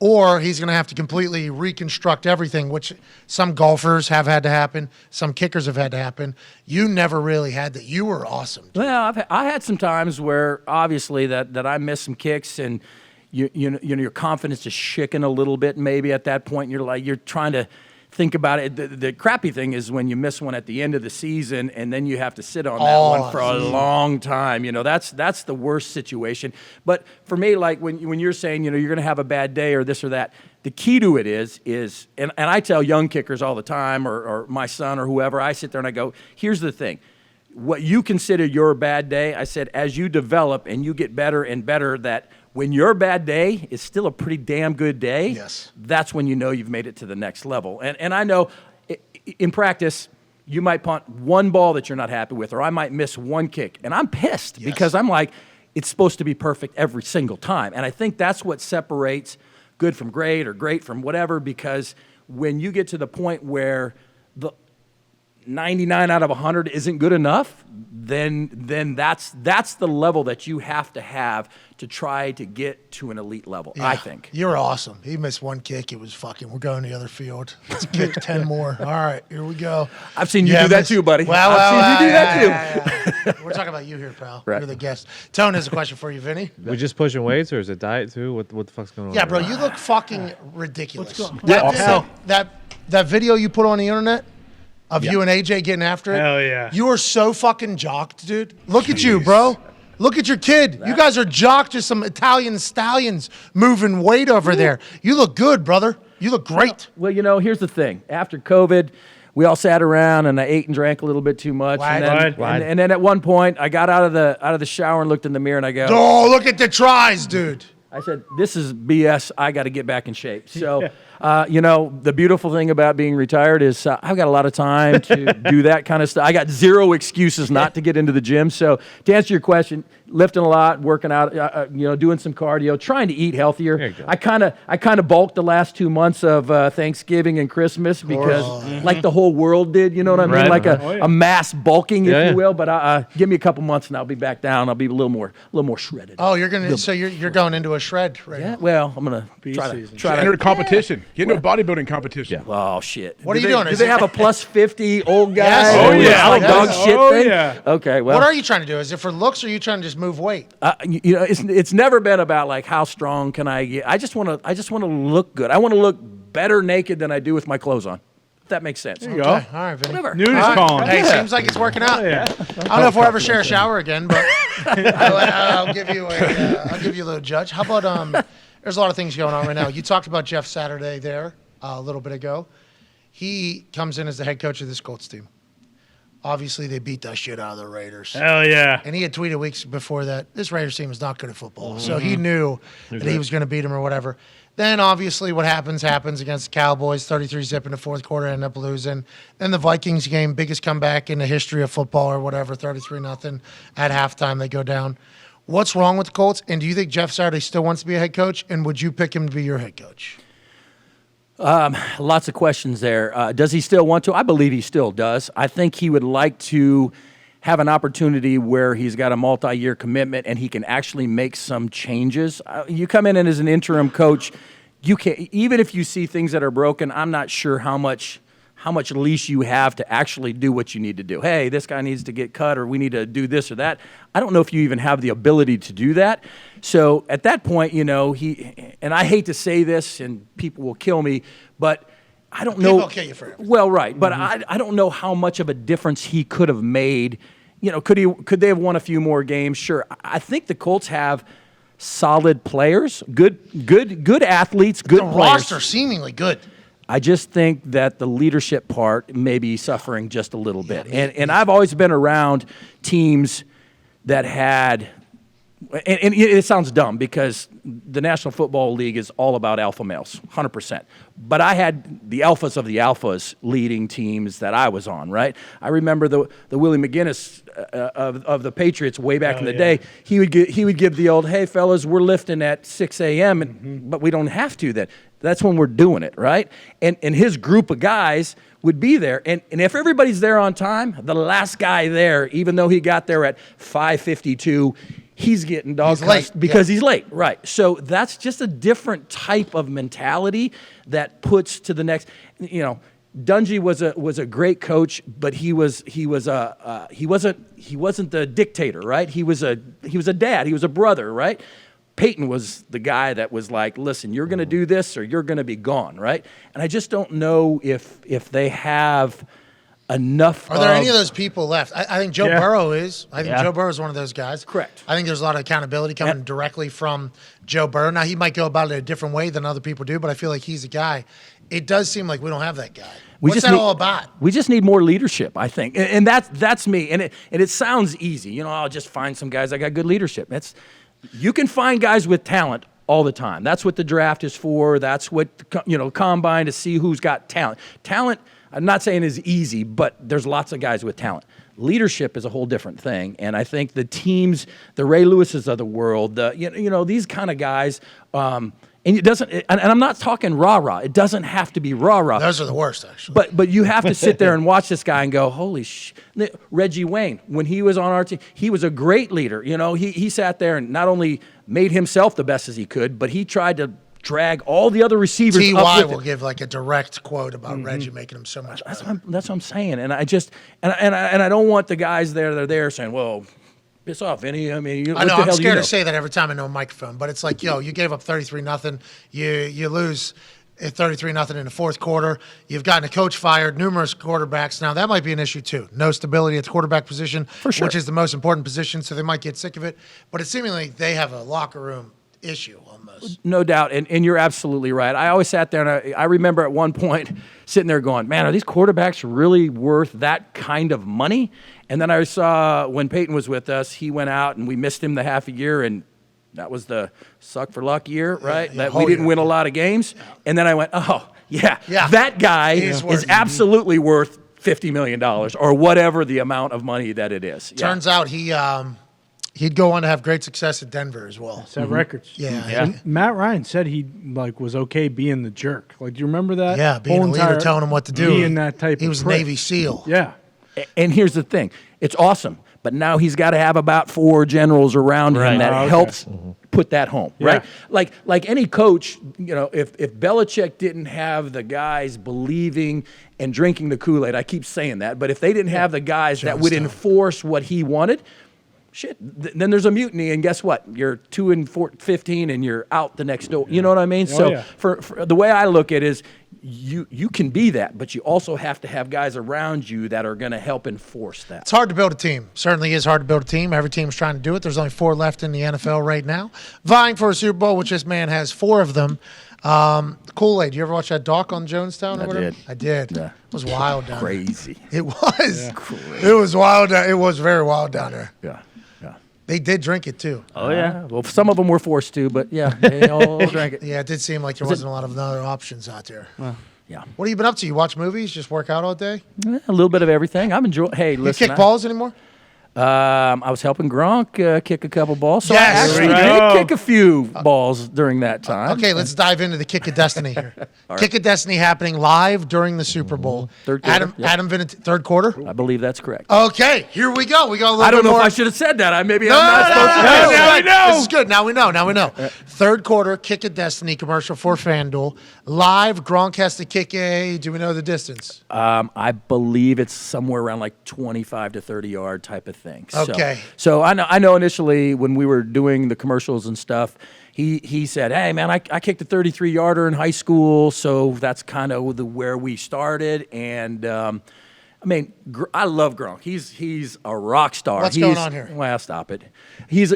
Speaker 1: or he's going to have to completely reconstruct everything, which some golfers have had to happen. Some kickers have had to happen. You never really had that. You were awesome. Dude.
Speaker 2: Well, I had some times where obviously that I missed some kicks and your confidence is shaking a little bit maybe at that point. And you're trying to think about it. The crappy thing is when you miss one at the end of the season and then you have to sit on that one for a long time. That's the worst situation. But for me, like when you're saying, you're going to have a bad day or this or that, the key to it is and I tell young kickers all the time or my son or whoever, I sit there and I go, here's the thing. What you consider your bad day, I said, as you develop and you get better and better, that when your bad day is still a pretty damn good day, that's when you know you've made it to the next level. And I know in practice, you might punt one ball that you're not happy with, or I might miss one kick. And I'm pissed because I'm like, it's supposed to be perfect every single time. And I think that's what separates good from great or great from whatever, because when you get to the point where the 99 out of 100 isn't good enough, then that's the level that you have to try to get to an elite level, I think.
Speaker 1: You're awesome. He missed one kick. It was we're going to the other field. Let's kick 10 more. All right, here we go.
Speaker 2: I've seen you do that too, buddy.
Speaker 1: I've
Speaker 2: seen you do that too.
Speaker 1: We're talking about you here, pal.
Speaker 2: Right.
Speaker 1: You're the guest. Tone has a question for you, Vinny.
Speaker 5: We just pushing weights, or is it diet too? What the fuck's going on?
Speaker 1: Yeah, bro, you look fucking ridiculous.
Speaker 4: Awesome.
Speaker 1: That video you put on the internet of you and AJ getting after it.
Speaker 3: Hell yeah.
Speaker 1: You are so fucking jocked, dude. Look at you, bro. Look at your kid. You guys are jocked to some Italian stallions moving weight over there. You look good, brother. You look great.
Speaker 2: Well, here's the thing. After COVID, we all sat around and I ate and drank a little bit too much. And then at one point, I got out of the shower and looked in the mirror and I go,
Speaker 1: oh, look at the tries, dude.
Speaker 2: I said, this is BS. I got to get back in shape. So, the beautiful thing about being retired is I've got a lot of time to do that kind of stuff. I got zero excuses not to get into the gym. So to answer your question, lifting a lot, working out, doing some cardio, trying to eat healthier.
Speaker 5: There you go.
Speaker 2: I kind of bulked the last 2 months of Thanksgiving and Christmas because like the whole world did, you know what I mean?
Speaker 5: Right.
Speaker 2: Like a mass bulking, if
Speaker 5: Yeah.
Speaker 2: you will. But give me a couple months and I'll be back down. I'll be a little more shredded.
Speaker 1: Oh, you're going into a shred right
Speaker 2: Yeah,
Speaker 1: now.
Speaker 2: well, I'm gonna try
Speaker 3: season.
Speaker 2: to
Speaker 4: Enter a competition. Get into a bodybuilding competition.
Speaker 2: Oh shit!
Speaker 1: What are you doing?
Speaker 2: Do
Speaker 1: Is
Speaker 2: they
Speaker 1: it-
Speaker 2: have a plus 50 old guy?
Speaker 1: Yes.
Speaker 4: Oh, yeah.
Speaker 2: like dog
Speaker 1: Yes.
Speaker 2: shit
Speaker 3: Oh,
Speaker 2: thing.
Speaker 3: yeah.
Speaker 2: Okay, well,
Speaker 1: What are you trying to do? Is it for looks, or are you trying to just move weight?
Speaker 2: it's never been about like how strong can I get. I just want to look good. I want to look better naked than I do with my clothes on. If that makes sense.
Speaker 3: There you go.
Speaker 1: Okay, all right, Vinny.
Speaker 2: Whatever.
Speaker 3: Nude is
Speaker 1: All right.
Speaker 3: calling.
Speaker 1: Hey, seems like it's working out.
Speaker 3: Yeah.
Speaker 1: I don't know if we'll ever share a shower again, but I'll give you a little judge. How about there's a lot of things going on right now. You talked about Jeff Saturday there a little bit ago. He comes in as the head coach of this Colts team. Obviously, they beat the shit out of the Raiders.
Speaker 3: Hell yeah.
Speaker 1: And he had tweeted weeks before that this Raiders team is not good at football. So he knew that he was going to beat them or whatever. Then, obviously, what happens against the Cowboys, 33-zip in the fourth quarter, end up losing. Then the Vikings game, biggest comeback in the history of football or whatever, 33-0. At halftime, they go down. What's wrong with the Colts? And do you think Jeff Saturday still wants to be a head coach? And would you pick him to be your head coach?
Speaker 2: Lots of questions there. Does he still want to? I believe he still does. I think he would like to have an opportunity where he's got a multi-year commitment and he can actually make some changes. You come in and as an interim coach, you can, even if you see things that are broken, I'm not sure how much leash you have to actually do what you need to do. Hey, this guy needs to get cut, or we need to do this or that. I don't know if you even have the ability to do that. So at that point, and I hate to say this and people will kill me, but I don't know.
Speaker 1: People will kill you for it.
Speaker 2: Well, right, but I don't know how much of a difference he could have made. Could they have won a few more games? Sure. I think the Colts have solid players, good athletes, good
Speaker 1: The
Speaker 2: players.
Speaker 1: roster seemingly good.
Speaker 2: I just think that the leadership part may be suffering just a little bit. And I've always been around teams that had, and it sounds dumb because the National Football League is all about alpha males, 100%. But I had the alphas of the alphas leading teams that I was on, right? I remember the Willie McGinnis of the Patriots way back in the day. He would give the old, hey, fellas, we're lifting at 6 a.m., but we don't have to then. That's when we're doing it, right? And his group of guys would be there. And if everybody's there on time, the last guy there, even though he got there at 5:52, he's getting dog
Speaker 1: late,
Speaker 2: because he's late, right? So that's just a different type of mentality that puts to the next. Dungy was a great coach, but he wasn't the dictator, right? He was a dad, he was a brother, right? Peyton was the guy that was like, listen, you're going to do this or you're going to be gone, right? And I just don't know if they have enough.
Speaker 1: Are there any of those people left? I think Joe Burrow is. I think
Speaker 2: Yeah.
Speaker 1: Joe Burrow is one of those guys.
Speaker 2: Correct.
Speaker 1: I think there's a lot of accountability coming directly from Joe Burrow. Now, he might go about it a different way than other people do, but I feel like he's a guy. It does seem like we don't have that guy. What's that all about?
Speaker 2: We just need more leadership, I think, and that's me. And it sounds easy, I'll just find some guys that got good leadership. You can find guys with talent all the time. That's what the draft is for. That's what combine to see who's got talent. Talent, I'm not saying is easy, but there's lots of guys with talent. Leadership is a whole different thing, and I think the teams, the Ray Lewises of the world, these kind of guys. And it doesn't. And I'm not talking rah-rah. It doesn't have to be rah-rah.
Speaker 1: Those are the worst, actually.
Speaker 2: But you have to sit there and watch this guy and go, holy sh! Reggie Wayne, when he was on our team, he was a great leader. He sat there and not only made himself the best as he could, but he tried to drag all the other receivers up
Speaker 1: T.Y.
Speaker 2: with
Speaker 1: will
Speaker 2: him.
Speaker 1: give like a direct quote about Reggie making him so much better.
Speaker 2: That's what I'm saying. And I just and I don't want the guys there that are there saying, well, piss off, Vinny. I mean,
Speaker 1: I know. I'm scared to say that every time I know a microphone, but it's like, you gave up 33-0. You lose 33-0 in the fourth quarter. You've gotten a coach fired, numerous quarterbacks. Now, that might be an issue, too. No stability at the quarterback position,
Speaker 2: For sure.
Speaker 1: which is the most important position, so they might get sick of it. But it's seemingly they have a locker room issue almost.
Speaker 2: No doubt, and you're absolutely right. I always sat there, and I remember at one point sitting there going, man, are these quarterbacks really worth that kind of money? And then I saw when Peyton was with us, he went out, and we missed him the half a year, and That was the suck for luck year, right?
Speaker 1: yeah.
Speaker 2: That
Speaker 1: Oh,
Speaker 2: we didn't
Speaker 1: yeah.
Speaker 2: win a lot of games. And then I went, oh, yeah,
Speaker 1: Yeah.
Speaker 2: that guy
Speaker 1: He's
Speaker 2: is
Speaker 1: worth-
Speaker 2: absolutely worth $50 million or whatever the amount of money that it is. Yeah.
Speaker 1: Turns out he'd go on to have great success at Denver as well.
Speaker 3: Set records.
Speaker 1: Yeah.
Speaker 2: Yeah.
Speaker 3: And Matt Ryan said he was okay being the jerk. Like, do you remember that?
Speaker 1: Yeah, being
Speaker 3: Whole
Speaker 1: a leader,
Speaker 3: entire-
Speaker 1: telling him what to do.
Speaker 3: Being that type.
Speaker 1: He
Speaker 3: of
Speaker 1: was a
Speaker 3: prick.
Speaker 1: Navy SEAL.
Speaker 3: Yeah.
Speaker 2: And here's the thing. It's awesome. But now he's got to have about 4 generals around him that
Speaker 3: okay.
Speaker 2: helps put that home,
Speaker 3: Yeah.
Speaker 2: right? Like any coach, if Belichick didn't have the guys believing and drinking the Kool-Aid, I keep saying that, but if they didn't have the guys that would
Speaker 1: Jonestown.
Speaker 2: enforce what he wanted, shit, then there's a mutiny, and guess what? You're 2-15, and you're out the next door. You know what I mean? So
Speaker 3: yeah.
Speaker 2: for the way I look at it is, you can be that, but you also have to have guys around you that are going to help enforce that.
Speaker 1: It's hard to build a team. Certainly is hard to build a team. Every team's trying to do it. There's only 4 left in the NFL right now, vying for a Super Bowl, which this man has 4 of them. Kool-Aid. You ever watch that doc on Jonestown? Or
Speaker 2: I
Speaker 1: whatever?
Speaker 2: did.
Speaker 1: I did.
Speaker 2: Yeah.
Speaker 1: It was wild down there.
Speaker 2: Crazy.
Speaker 1: It was. It was wild. It was very wild down there.
Speaker 2: Yeah. Yeah.
Speaker 1: They did drink it too.
Speaker 6: Oh yeah.
Speaker 2: Well, some of them were forced to, but yeah, they all drank it.
Speaker 1: Yeah, it did seem like there wasn't a lot of other options out there.
Speaker 2: Yeah.
Speaker 1: What have you been up to? You watch movies? Just work out all day?
Speaker 2: A little bit of everything. I'm enjoying. Hey,
Speaker 1: You
Speaker 2: listen.
Speaker 1: kick balls anymore?
Speaker 2: I was helping Gronk kick a couple balls, so
Speaker 1: Yes.
Speaker 2: I actually
Speaker 3: There we
Speaker 2: did
Speaker 3: go.
Speaker 2: kick a few balls during that time.
Speaker 1: Okay, let's dive into the Kick of Destiny here. Kick of Destiny happening live during the Super Bowl.
Speaker 2: Third quarter,
Speaker 1: Adam,
Speaker 2: yep.
Speaker 1: Adam Vinatieri, third quarter?
Speaker 2: I believe that's correct.
Speaker 1: Okay, here we go. We got a little
Speaker 2: I don't
Speaker 1: bit
Speaker 2: know
Speaker 1: more.
Speaker 2: if I should have said that. I'm not
Speaker 1: No,
Speaker 2: supposed to.
Speaker 1: no,
Speaker 3: Now we know.
Speaker 1: This is good. Now we know. Now we know. Third quarter, Kick of Destiny commercial for FanDuel. Live, Gronk has to kick a, do we know the distance?
Speaker 2: I believe it's somewhere around like 25 to 30 yard type of thing.
Speaker 1: Okay.
Speaker 2: So I know initially when we were doing the commercials and stuff, he said, "Hey man, I kicked a 33 yarder in high school, so that's kind of where we started." And I mean, I love Gronk. He's a rock star.
Speaker 1: What's going on here?
Speaker 2: Well, stop it. He's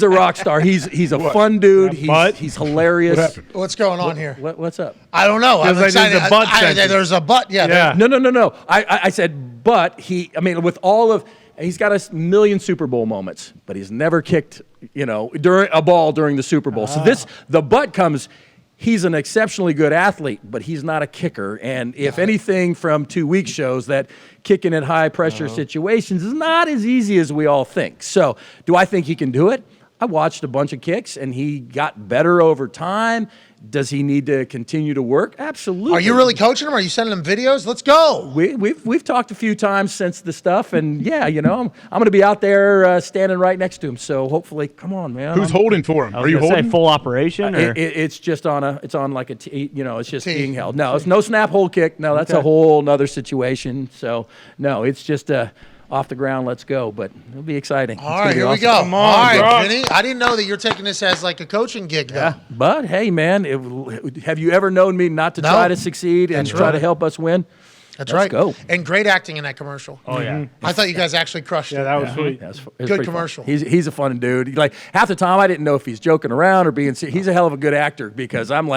Speaker 2: a rock star. He's a fun dude. He's hilarious.
Speaker 4: What happened?
Speaker 1: What's going on here?
Speaker 2: What's up?
Speaker 1: I don't know. I'm
Speaker 3: Feels like there's
Speaker 1: excited.
Speaker 3: a butt sentence.
Speaker 1: There's a butt. Yeah.
Speaker 3: Yeah.
Speaker 2: No. I said, but with all of, he's got a million Super Bowl moments, but he's never kicked, during a ball during the Super Bowl. So the but comes, he's an exceptionally good athlete, but he's not a kicker. And if anything from 2 weeks shows that kicking at high pressure situations is not as easy as we all think. So do I think he can do it? I watched a bunch of kicks, and he got better over time. Does he need to continue to work? Absolutely.
Speaker 1: Are you really coaching him? Are you sending him videos? Let's go.
Speaker 2: We've talked a few times since the stuff, and yeah, I'm going to be out there standing right next to him. So hopefully, come on, man.
Speaker 4: Who's holding for him?
Speaker 6: I
Speaker 4: Are
Speaker 6: was
Speaker 4: you
Speaker 6: gonna say
Speaker 4: holding?
Speaker 6: full operation or
Speaker 2: It's just it's on like a it's just
Speaker 1: Tee.
Speaker 2: being held. No, it's no snap hold kick. No, that's a whole nother situation. So no, it's just off the ground. Let's go. But it'll be exciting.
Speaker 1: All right, here we go. All right, Vinny. I didn't know that you're taking this as like a coaching gig, though.
Speaker 2: Yeah, but hey, man, have you ever known me not to
Speaker 1: No.
Speaker 2: try to succeed and
Speaker 1: That's
Speaker 2: try
Speaker 1: right.
Speaker 2: to help us win?
Speaker 1: That's
Speaker 2: Let's
Speaker 1: right.
Speaker 2: go.
Speaker 1: And great acting in that commercial.
Speaker 6: oh yeah.
Speaker 1: I thought you guys actually crushed
Speaker 3: Yeah,
Speaker 1: it.
Speaker 3: that was sweet.
Speaker 2: Yeah, it's
Speaker 1: Good
Speaker 2: pretty fun.
Speaker 1: commercial.
Speaker 2: He's a fun dude. Like half the time, I didn't know if he's joking around or being. He's a hell of a good actor because I'm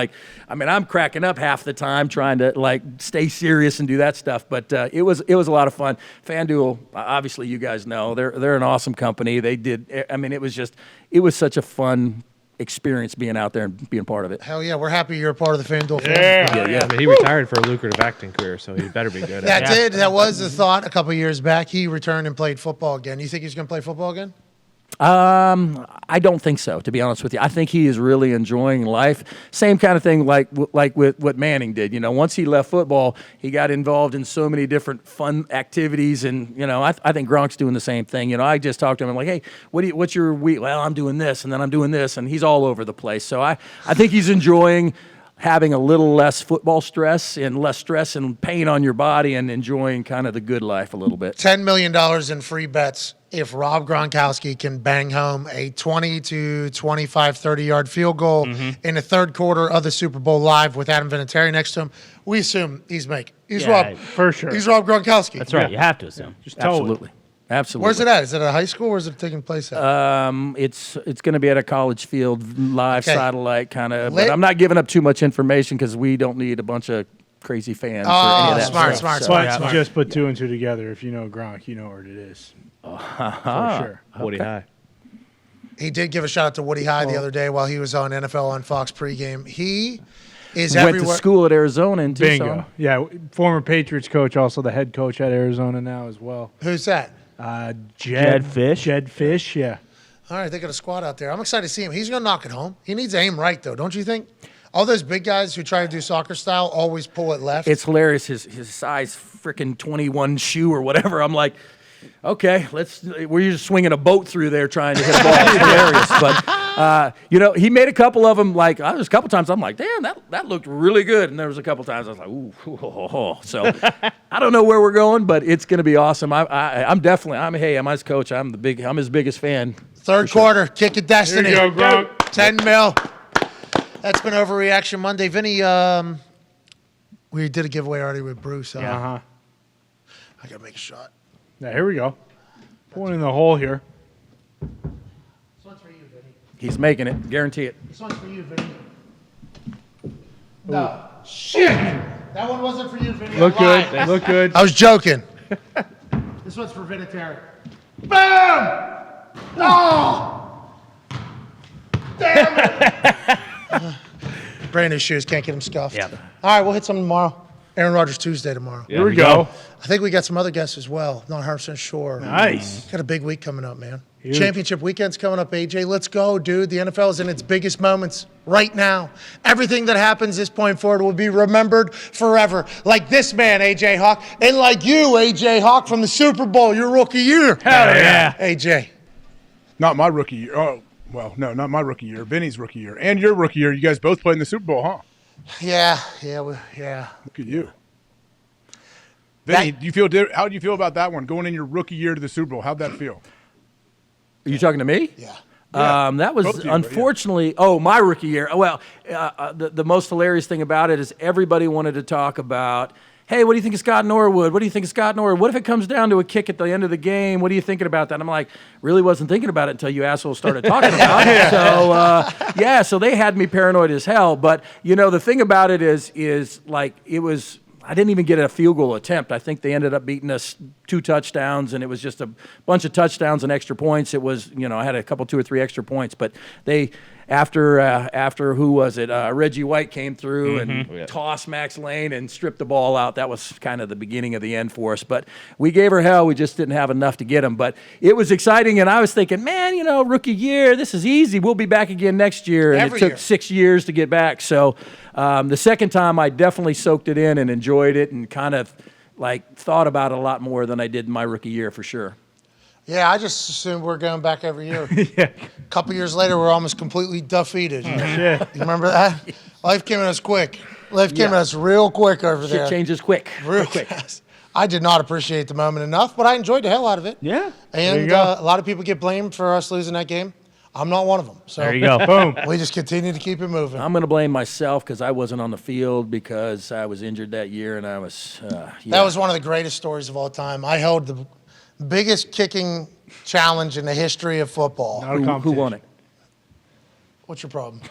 Speaker 2: cracking up half the time trying to like stay serious and do that stuff. But it was a lot of fun. FanDuel, obviously, you guys know they're an awesome company. They did. I mean, it was such a fun experience being out there and being part of it.
Speaker 1: Hell yeah, we're happy you're a part of the FanDuel family.
Speaker 2: Yeah.
Speaker 5: I mean, he retired for a lucrative acting career, so he better be good.
Speaker 1: That
Speaker 5: at it.
Speaker 1: That was the thought a couple years back. He returned and played football again. You think he's going to play football again?
Speaker 2: I don't think so, to be honest with you. I think he is really enjoying life. Same kind of thing like with what Manning did. Once he left football, he got involved in so many different fun activities, and I think Gronk's doing the same thing. I just talked to him. I'm like, hey, what's your week? Well, I'm doing this, and then I'm doing this, and he's all over the place. So I think he's enjoying having a little less football stress and less stress and pain on your body and enjoying kind of the good life a little bit.
Speaker 1: $10 million in free bets if Rob Gronkowski can bang home a 20 to 25, 30-yard field goal in the third quarter of the Super Bowl live with Adam Vinatieri next to him. We assume he's making. He's
Speaker 6: Yeah,
Speaker 1: Rob.
Speaker 3: For sure.
Speaker 1: He's Rob Gronkowski.
Speaker 6: That's right. You have to assume.
Speaker 3: Just tell it.
Speaker 2: Absolutely.
Speaker 1: Where's it at? Is it at a high school or is it taking place at?
Speaker 2: It's going to be at a college field, live
Speaker 1: Okay.
Speaker 2: satellite kind of.
Speaker 1: Lit-
Speaker 2: But I'm not giving up too much information because we don't need a bunch of crazy fans or any of that
Speaker 1: smart,
Speaker 2: stuff.
Speaker 1: smart,
Speaker 2: So-
Speaker 3: But just put 2 and 2 together. If you know Gronk, you know where it is. For sure.
Speaker 5: Woody High.
Speaker 1: He did give a shout out to Woody High the other day while he was on NFL on Fox pregame. He is
Speaker 2: Went
Speaker 1: everywhere.
Speaker 2: to school at Arizona in Tucson.
Speaker 3: Bingo. Yeah, former Patriots coach, also the head coach at Arizona now as well.
Speaker 1: Who's that?
Speaker 3: Jed
Speaker 6: Fish?
Speaker 3: Jed Fish, yeah.
Speaker 1: All right, they got a squad out there. I'm excited to see him. He's going to knock it home. He needs to aim right, though, don't you think? All those big guys who try to do soccer style always pull it left.
Speaker 2: It's hilarious. His size freaking 21 shoe or whatever. I'm like, okay, we're just swinging a boat through there trying to hit a ball. It's hilarious. But, he made a couple of them. Like, there's a couple times I'm like, damn, that looked really good. And there was a couple times I was like, ooh. So I don't know where we're going, but it's going to be awesome. I'm his coach. I'm his biggest fan.
Speaker 1: Third quarter, kick of destiny.
Speaker 3: Here you go, Gronk.
Speaker 1: 10 mil. That's been Overreaction Monday. Vinny, we did a giveaway already with Bruce.
Speaker 3: Yeah.
Speaker 1: I got to make a shot.
Speaker 3: Now, here we go. Pulling in the hole here.
Speaker 1: This one's for you, Vinny.
Speaker 2: He's making it. Guarantee it.
Speaker 1: This one's for you, Vinny. No. Shit. That one wasn't for you, Vinny.
Speaker 3: Look
Speaker 1: I
Speaker 3: good.
Speaker 1: lied.
Speaker 3: Look good.
Speaker 1: I was joking. This one's for Vinatieri. Boom! Oh! Damn it! Brand new shoes. Can't get them scuffed.
Speaker 6: Yeah.
Speaker 1: All right, we'll hit some tomorrow. Aaron Rodgers Tuesday tomorrow.
Speaker 3: Here we go.
Speaker 1: I think we got some other guests as well. Not 100% sure.
Speaker 3: Nice.
Speaker 1: Got a big week coming up, man.
Speaker 3: Huge.
Speaker 1: Championship weekend's coming up, AJ. Let's go, dude. The NFL is in its biggest moments right now. Everything that happens this point forward will be remembered forever. Like this man, AJ Hawk, and like you, AJ Hawk, from the Super Bowl, your rookie year.
Speaker 3: Hell yeah.
Speaker 1: AJ.
Speaker 4: Not my rookie year. Oh, well, no, not my rookie year. Vinny's rookie year. And your rookie year. You guys both played in the Super Bowl, huh?
Speaker 1: Yeah.
Speaker 4: Look at you. Vinny, how do you feel about that one, going in your rookie year to the Super Bowl? How'd that feel?
Speaker 2: Are you talking to me?
Speaker 1: Yeah.
Speaker 2: That was
Speaker 4: both of you,
Speaker 2: unfortunately, my rookie year. Well, the most hilarious thing about it is everybody wanted to talk about, hey, what do you think of Scott Norwood? What do you think of Scott Norwood? What if it comes down to a kick at the end of the game? What are you thinking about that? And I'm like, really wasn't thinking about it until you assholes started talking about it. So they had me paranoid as hell. But, the thing about it is like it was – I didn't even get a field goal attempt. I think they ended up beating us 2 touchdowns, and it was just a bunch of touchdowns and extra points. It was, I had a couple, 2 or 3 extra points. But they, after who was it? Reggie White came through and tossed Max Lane and stripped the ball out. That was kind of the beginning of the end for us. But we gave her hell. We just didn't have enough to get him. But it was exciting, and I was thinking, man, rookie year, this is easy. We'll be back again next year. And
Speaker 1: Every
Speaker 2: it took
Speaker 1: year.
Speaker 2: 6 years to get back. So the second time, I definitely soaked it in and enjoyed it and kind of thought about it a lot more than I did in my rookie year for sure.
Speaker 1: Yeah, I just assumed we're going back every year.
Speaker 3: Yeah.
Speaker 1: A couple years later, we're almost completely defeated.
Speaker 3: Shit.
Speaker 1: You remember that? Life came at us quick. Life came at us real quick over there.
Speaker 2: Shit changes quick.
Speaker 1: Real
Speaker 2: quick.
Speaker 1: fast. I did not appreciate the moment enough, but I enjoyed the hell out of it.
Speaker 3: Yeah. There you
Speaker 1: And
Speaker 3: go.
Speaker 1: a lot of people get blamed for us losing that game. I'm not one of them. So
Speaker 6: There you go.
Speaker 3: Boom.
Speaker 1: we just continue to keep it moving.
Speaker 2: I'm going to blame myself because I wasn't on the field because I was injured that year and I was.
Speaker 1: That was one of the greatest stories of all time. I held the biggest kicking challenge in the history of football.
Speaker 3: Not a
Speaker 2: Who
Speaker 3: competition.
Speaker 2: won it?
Speaker 1: What's your problem?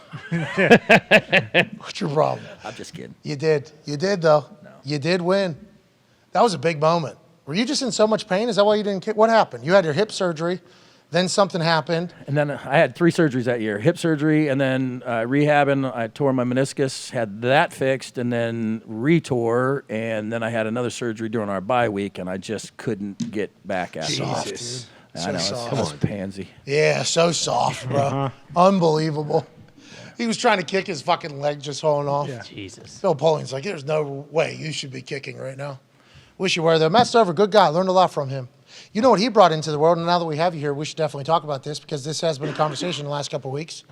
Speaker 1: What's your problem?
Speaker 2: I'm just kidding.
Speaker 1: You did. You did, though. No. You did win. That was a big moment. Were you just in so much pain? Is that why you didn't kick? What happened? You had your hip surgery. Then something happened.
Speaker 2: And then I had 3 surgeries that year: hip surgery, and then rehabbing. I tore my meniscus, had that fixed, and then retore, and then I had another surgery during our bye week, and I just couldn't get back at it.
Speaker 1: Soft, dude.
Speaker 2: I know,
Speaker 1: soft.
Speaker 2: it's pansy.
Speaker 1: Yeah, so soft, bro. Unbelievable. He was trying to kick, his fucking leg just falling off.
Speaker 3: Yeah.
Speaker 6: Jesus.
Speaker 1: Bill Polling's like, there's no way you should be kicking right now. Wish you were, though. Matt Stover, good guy. Learned a lot from him. You know what he brought into the world, and now that we have you here, we should definitely talk about this because this has been a conversation the last couple of weeks.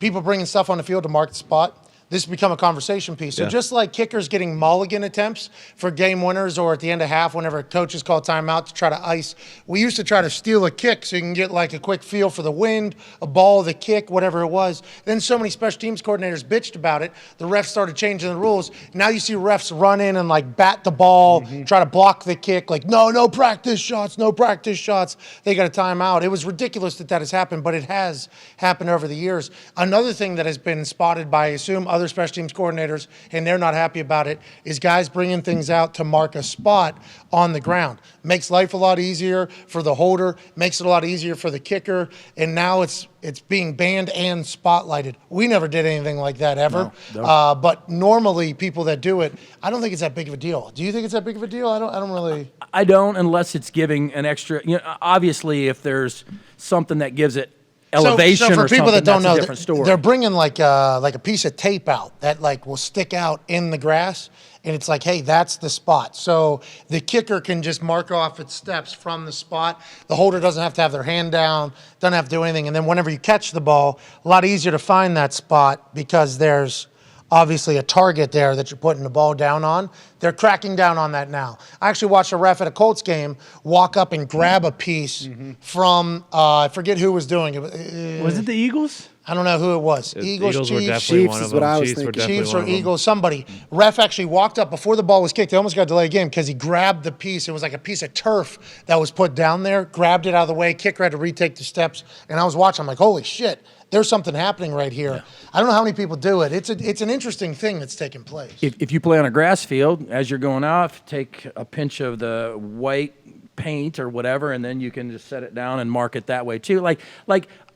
Speaker 1: People bringing stuff on the field to mark the spot. This has become a conversation piece. So just like kickers getting mulligan attempts for game winners or at the end of half whenever coaches call timeout to try to ice, we used to try to steal a kick so you can get like a quick feel for the wind, a ball, the kick, whatever it was. Then so many special teams coordinators bitched about it. The refs started changing the rules. Now you see refs run in and like bat the ball, try to block the kick, like no practice shots, no practice shots. They got a timeout. It was ridiculous that has happened, but it has happened over the years. Another thing that has been spotted by, I assume, other other special teams coordinators, and they're not happy about it, is guys bringing things out to mark a spot on the ground. Makes life a lot easier for the holder, makes it a lot easier for the kicker, and now it's being banned and spotlighted. We never did anything like that ever.
Speaker 2: No.
Speaker 1: But normally, people that do it, I don't think it's that big of a deal. Do you think it's that big of a deal? I don't really.
Speaker 2: I don't, unless it's giving an extra. Obviously, if there's something that gives it elevation
Speaker 1: so for
Speaker 2: or
Speaker 1: people
Speaker 2: something,
Speaker 1: that don't
Speaker 2: that's
Speaker 1: know,
Speaker 2: a different story.
Speaker 1: they're bringing like a piece of tape out that like will stick out in the grass, and it's like, hey, that's the spot. So the kicker can just mark off its steps from the spot. The holder doesn't have to have their hand down, doesn't have to do anything, and then whenever you catch the ball, a lot easier to find that spot because there's obviously a target there that you're putting the ball down on. They're cracking down on that now. I actually watched a ref at a Colts game walk up and grab a piece from, I forget who was doing it.
Speaker 3: Was it the Eagles?
Speaker 1: I don't know who it was.
Speaker 5: Eagles were
Speaker 1: Chiefs,
Speaker 5: definitely
Speaker 7: Chiefs
Speaker 5: one
Speaker 7: is
Speaker 5: of
Speaker 7: what
Speaker 5: them.
Speaker 7: I was
Speaker 5: Chiefs were
Speaker 7: thinking.
Speaker 5: definitely
Speaker 1: Chiefs
Speaker 5: one
Speaker 1: or
Speaker 5: of them.
Speaker 1: Eagles, somebody. Ref actually walked up before the ball was kicked. They almost got a delay game because he grabbed the piece. It was like a piece of turf that was put down there, grabbed it out of the way. Kicker had to retake the steps. And I was watching. I'm like, holy shit, there's something happening right here. Yeah. I don't know how many people do it. It's an interesting thing that's taking place.
Speaker 2: If you play on a grass field, as you're going off, take a pinch of the white paint or whatever, and then you can just set it down and mark it that way too. Like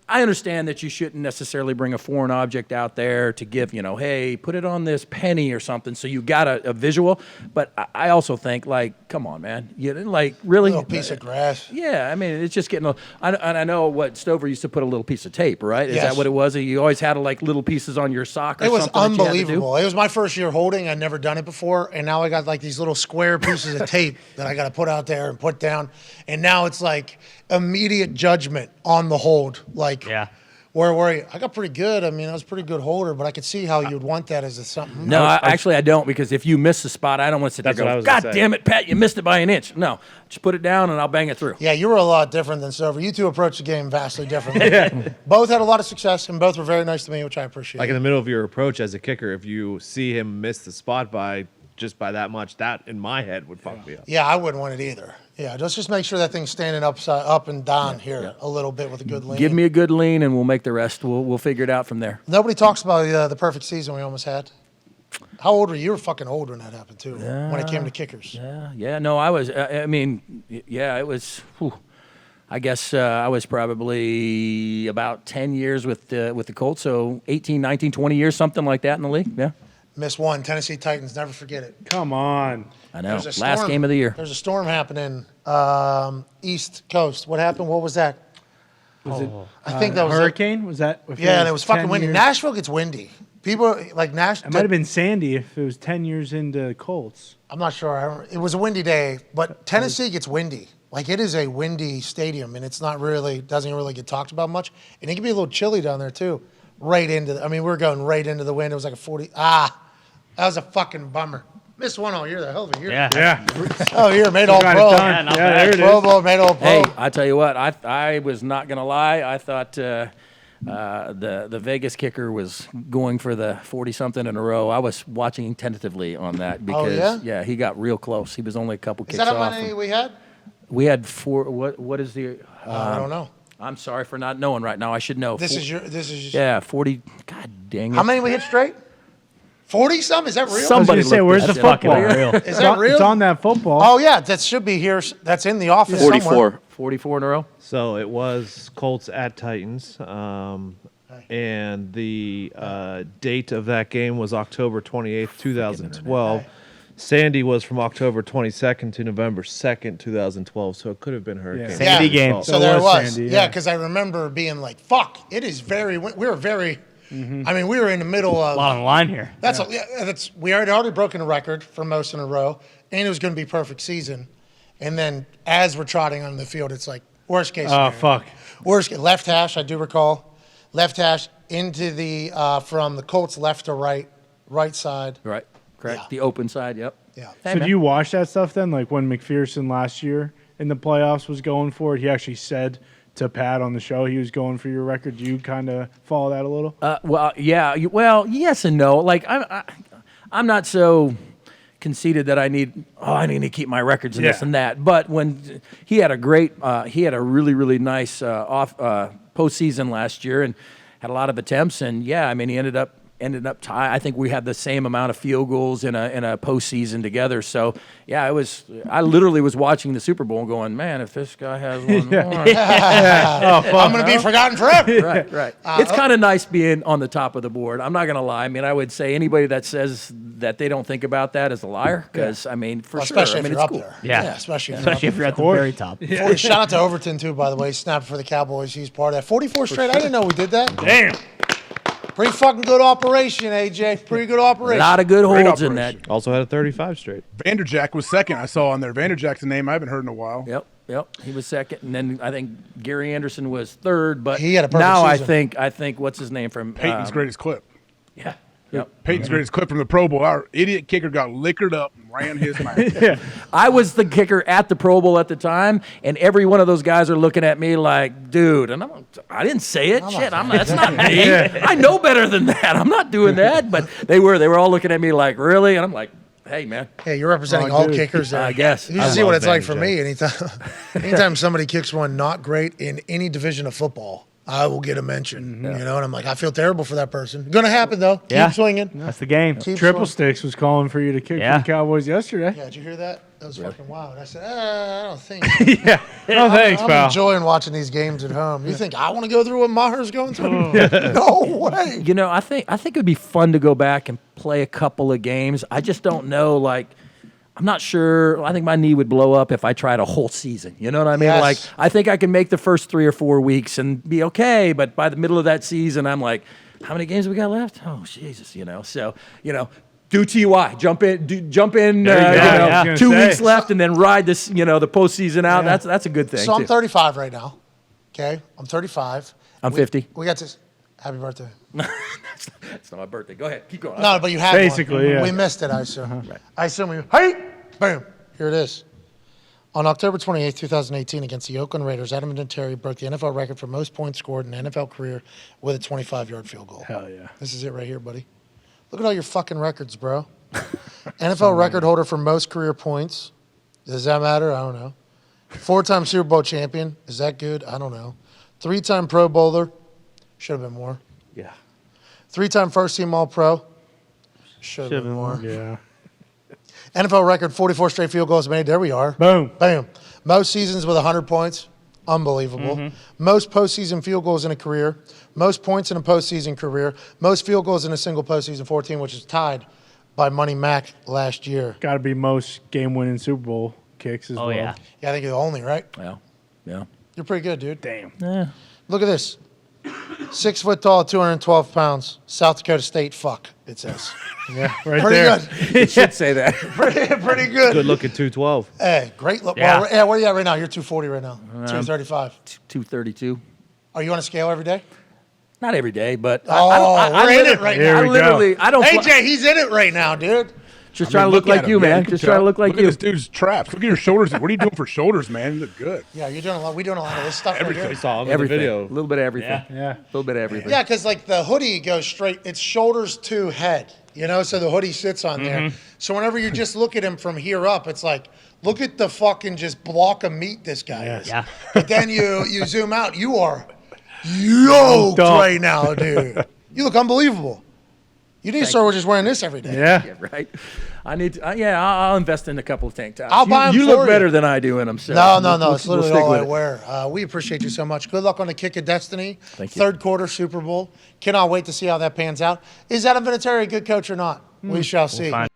Speaker 2: I understand that you shouldn't necessarily bring a foreign object out there to give, hey, put it on this penny or something, so you got a visual. But I also think, like, come on, man. You didn't, like, really?
Speaker 1: A little piece of grass.
Speaker 2: Yeah, I mean, it's just getting and I know what Stover used to put a little piece of tape, right? Is
Speaker 1: Yes.
Speaker 2: that what it was? You always had, like, little pieces on your sock or
Speaker 1: It was
Speaker 2: something that you had to do?
Speaker 1: unbelievable. It was my first year holding. I'd never done it before. And now I got like these little square pieces of tape that I got to put out there and put down. And now it's like immediate judgment on the hold. Like,
Speaker 6: Yeah.
Speaker 1: where were you? I got pretty good. I mean, I was a pretty good holder, but I could see how you'd want that as a something.
Speaker 2: No, actually, I don't, because if you miss the spot, I don't want to sit there
Speaker 5: That's what I
Speaker 2: and
Speaker 5: was
Speaker 2: go,
Speaker 5: gonna
Speaker 2: God
Speaker 5: say.
Speaker 2: damn it, Pat, you missed it by an inch. No, just put it down and I'll bang it through.
Speaker 1: Yeah, you were a lot different than Stover. You two approached the game vastly differently. Both had a lot of success, and both were very nice to me, which I appreciate.
Speaker 5: Like in the middle of your approach as a kicker, if you see him miss the spot by that much, that in my head would fuck me up.
Speaker 1: Yeah, I wouldn't want it either. Yeah, let's just make sure that thing's standing up and down here a little bit with a good lean.
Speaker 2: Give me a good lean and we'll make the rest. We'll figure it out from there.
Speaker 1: Nobody talks about the perfect season we almost had. How old were you? You were fucking old when that happened, too, when it came to kickers.
Speaker 2: Yeah, no, I was, it was, I guess I was probably about 10 years with the Colts, so 18, 19, 20 years, something like that in the league, yeah.
Speaker 1: Missed one. Tennessee Titans, never forget it.
Speaker 3: Come on.
Speaker 2: I know,
Speaker 1: There's a
Speaker 2: last
Speaker 1: storm-
Speaker 2: game of the year.
Speaker 1: There's a storm happening East Coast. What happened? What was that? I think that was
Speaker 3: Hurricane? Was that? if
Speaker 1: Yeah, and it was
Speaker 3: 10
Speaker 1: fucking windy.
Speaker 3: years?
Speaker 1: Nashville gets windy. People like
Speaker 3: It
Speaker 1: Nashville.
Speaker 3: might have been Sandy if it was 10 years into Colts.
Speaker 1: I'm not sure. It was a windy day, but Tennessee gets windy. Like, it is a windy stadium, and it's not really, doesn't really get talked about much. And it can be a little chilly down there, too. We were going right into the wind. It was like a 40. That was a fucking bummer. Missed one all year, the hell of a year.
Speaker 6: Yeah.
Speaker 3: Yeah.
Speaker 1: Oh, year, made all
Speaker 3: Got
Speaker 1: pro.
Speaker 3: it done.
Speaker 6: not
Speaker 3: Yeah,
Speaker 6: bad.
Speaker 3: there it
Speaker 1: Pro
Speaker 3: is.
Speaker 1: Bowl, made all pro.
Speaker 2: Hey, I tell you what, I was not going to lie. I thought the Vegas kicker was going for the 40-something in a row. I was watching tentatively on that because,
Speaker 1: yeah?
Speaker 2: he got real close. He was only a couple
Speaker 1: Is
Speaker 2: kicks
Speaker 1: that how
Speaker 2: off.
Speaker 1: many we had?
Speaker 2: We had four. What is the?
Speaker 1: I don't know.
Speaker 2: I'm sorry for not knowing right now. I should know.
Speaker 1: This is your.
Speaker 2: Yeah, 40. God dang it.
Speaker 1: How many we hit straight? 40 some? Is that real?
Speaker 2: Somebody
Speaker 3: I was gonna say,
Speaker 2: looked
Speaker 3: where's
Speaker 2: this
Speaker 3: the
Speaker 2: shit up.
Speaker 3: football?
Speaker 6: Real.
Speaker 1: Is that real?
Speaker 3: It's on that football.
Speaker 1: Oh yeah, that should be here. That's in the office somewhere.
Speaker 7: 44.
Speaker 2: 44 in a row.
Speaker 5: So it was Colts at Titans, and the date of that game was October 28th, 2012. Sandy was from October 22nd to November 2nd, 2012, so it could have been Hurricane.
Speaker 3: Yeah.
Speaker 6: Sandy game.
Speaker 1: So there it
Speaker 3: was
Speaker 1: was.
Speaker 3: Sandy,
Speaker 1: Yeah,
Speaker 3: yeah.
Speaker 1: because I remember being like, "Fuck!" It is very. We were very. I mean, we were in the middle of.
Speaker 6: A lot on the line here.
Speaker 1: That's we already broken a record for most in a row, and it was going to be perfect season. And then as we're trotting on the field, it's like worst case.
Speaker 3: Oh,
Speaker 1: scenario.
Speaker 3: fuck.
Speaker 1: Left hash. I do recall left hash into the from the Colts left to right side.
Speaker 2: Right. Correct.
Speaker 1: Yeah.
Speaker 2: The open side. Yep.
Speaker 1: Yeah.
Speaker 2: Hey,
Speaker 3: So
Speaker 2: man.
Speaker 3: do you watch that stuff then? Like when McPherson last year in the playoffs was going for it, he actually said to Pat on the show he was going for your record. Do you kind of follow that a little?
Speaker 2: Well, yeah. Well, yes and no. Like I'm not so conceited that I need to keep my records and this
Speaker 3: Yeah.
Speaker 2: and that. But when he had a really really nice postseason last year and had a lot of attempts, and yeah, I mean he ended up ended up tie. I think we had the same amount of field goals in a postseason together. So yeah, I literally was watching the Super Bowl and going, man, if this guy has one more.
Speaker 1: I'm going to be forgotten forever.
Speaker 2: Right. It's kind of nice being on the top of the board. I'm not going to lie. I mean, I would say anybody that says that they don't think about that is a liar. Because I mean, for sure,
Speaker 1: Especially
Speaker 2: I mean,
Speaker 1: if you're
Speaker 2: it's
Speaker 1: up
Speaker 2: cool.
Speaker 1: there.
Speaker 6: Yeah.
Speaker 1: Especially
Speaker 6: Especially if you're at the very top.
Speaker 1: Shout out to Overton, too, by the way. He snapped for the Cowboys. He's part of that. 44 straight. I didn't know we did that.
Speaker 3: Damn.
Speaker 1: Pretty fucking good operation, AJ. Pretty good
Speaker 2: A
Speaker 1: operation.
Speaker 2: lot of good
Speaker 4: Great
Speaker 2: holds in that.
Speaker 4: operation.
Speaker 5: Also had a 35 straight.
Speaker 4: Vanderjack was second. I saw on there. Vanderjack's a name I haven't heard in a while.
Speaker 2: Yep. He was second, and then I think Gary Anderson was third. But
Speaker 1: He had a perfect
Speaker 2: now
Speaker 1: season.
Speaker 2: I think what's his name from
Speaker 4: Peyton's greatest clip.
Speaker 2: Yeah. Yep.
Speaker 4: Peyton's greatest clip from the Pro Bowl. Our idiot kicker got liquored up and ran his mouth.
Speaker 2: I was the kicker at the Pro Bowl at the time, and every one of those guys are looking at me like, dude, and I didn't say it. That's not me. I know better than that. I'm not doing that. But they were all looking at me like, really? And I'm like, hey, man.
Speaker 1: Hey, you're representing all kickers there.
Speaker 2: I guess.
Speaker 1: You should see what it's like for me. Anytime somebody kicks one not great in any division of football, I will get a mention. You know, and I'm like, I feel terrible for that person. Gonna happen though.
Speaker 6: Yeah.
Speaker 1: Keep swinging.
Speaker 6: That's the game.
Speaker 1: Keep
Speaker 3: Triple
Speaker 1: swinging.
Speaker 3: Sticks was calling for you to kick
Speaker 6: Yeah.
Speaker 3: for the Cowboys yesterday.
Speaker 1: Yeah, did you hear that? That was fucking wild. I said, I don't think.
Speaker 3: No thanks,
Speaker 1: I'm
Speaker 3: pal.
Speaker 1: enjoying watching these games at home. You think I want to go through what Maher's going through? No way.
Speaker 2: You know, I think it would be fun to go back and play a couple of games. I just don't know, like, I'm not sure. I think my knee would blow up if I tried a whole season. You know what I mean?
Speaker 1: Yes.
Speaker 2: Like, I think I can make the first 3 or 4 weeks and be okay. But by the middle of that season, I'm like, how many games we got left? Oh, Jesus, you know. So, you know, do TY. Jump in.
Speaker 3: There you go. I was gonna
Speaker 2: 2
Speaker 3: say.
Speaker 2: weeks left and then ride this, the postseason out. That's a good thing,
Speaker 1: So I'm
Speaker 2: too.
Speaker 1: 35 right now. Okay, I'm 35.
Speaker 2: I'm 50.
Speaker 1: We got this. Happy birthday.
Speaker 2: That's not my birthday. Go ahead. Keep going.
Speaker 1: No, but you had
Speaker 3: Basically,
Speaker 1: one.
Speaker 3: yeah.
Speaker 1: We missed it, I assume. I assume we. Hey, boom. Here it is. On October 28, 2018, against the Oakland Raiders, Adam Vinatieri broke the NFL record for most points scored in an NFL career with a 25-yard field goal.
Speaker 3: Hell yeah.
Speaker 1: This is it right here, buddy. Look at all your fucking records, bro. NFL record holder for most career points. Does that matter? I don't know. 4-time Super Bowl champion. Is that good? I don't know. 3-time Pro Bowler. Should have been more.
Speaker 5: Yeah.
Speaker 1: 3-time first-team All-Pro. Should have been more.
Speaker 3: Yeah.
Speaker 1: NFL record, 44 straight field goals made. There we are.
Speaker 3: Boom.
Speaker 1: Bam. Most seasons with 100 points. Unbelievable. Most postseason field goals in a career. Most points in a postseason career. Most field goals in a single postseason 14, which is tied by Money Mac last year.
Speaker 3: Got to be most game-winning Super Bowl kicks as well.
Speaker 6: Oh, yeah.
Speaker 1: Yeah, I think you're the only, right?
Speaker 2: Yeah.
Speaker 1: You're pretty good, dude.
Speaker 3: Damn.
Speaker 1: Look at this. 6 foot tall, 212 pounds. South Dakota State, fuck, it says.
Speaker 3: Yeah, right
Speaker 1: Pretty
Speaker 3: there.
Speaker 1: good.
Speaker 2: It should say that.
Speaker 1: Pretty good.
Speaker 5: Good looking 212.
Speaker 1: Hey, great look.
Speaker 6: Yeah.
Speaker 1: Well, yeah, what are you at right now? You're 240 right now. 235.
Speaker 2: 232.
Speaker 1: Are you on a scale every day?
Speaker 2: Not every day, but
Speaker 1: Oh, we're in it right
Speaker 3: Here
Speaker 1: now.
Speaker 3: we
Speaker 2: I literally, I don't.
Speaker 1: AJ, he's in it right now, dude.
Speaker 2: Just trying to look like you, man. Just trying to look like
Speaker 4: Look
Speaker 2: you.
Speaker 4: at this dude's traps. Look at your shoulders. What are you doing for shoulders, man? You look good.
Speaker 1: Yeah, you're doing a lot. We're doing a lot of this stuff
Speaker 4: Everything.
Speaker 1: right
Speaker 5: We
Speaker 1: here.
Speaker 5: saw him in the
Speaker 2: Everything.
Speaker 5: video.
Speaker 2: A little bit of everything.
Speaker 3: Yeah.
Speaker 2: A little bit of everything.
Speaker 1: Yeah, because like the hoodie goes straight. It's shoulders to head. You know, so the hoodie sits on there. So whenever you just look at him from here up, it's like, look at the fucking just block of meat this guy is.
Speaker 6: Yeah.
Speaker 1: But then you zoom out, you are yoked
Speaker 3: Dumb.
Speaker 1: right now, dude. You look unbelievable. You need to start with just wearing this every day.
Speaker 3: Yeah.
Speaker 2: Yeah, right. I need to. I'll invest in a couple of tank tops.
Speaker 1: I'll buy 'em
Speaker 2: You
Speaker 1: for
Speaker 2: look
Speaker 1: you.
Speaker 2: better than I do in them. So
Speaker 1: No.
Speaker 2: we'll
Speaker 1: It's literally
Speaker 2: stick
Speaker 1: all
Speaker 2: with
Speaker 1: I
Speaker 2: it.
Speaker 1: wear. We appreciate you so much. Good luck on the kick of destiny.
Speaker 2: Thank you.
Speaker 1: Third quarter Super Bowl. Cannot wait to see how that pans out. Is Adam Vinatieri a good coach or not? We shall see.
Speaker 6: Fine.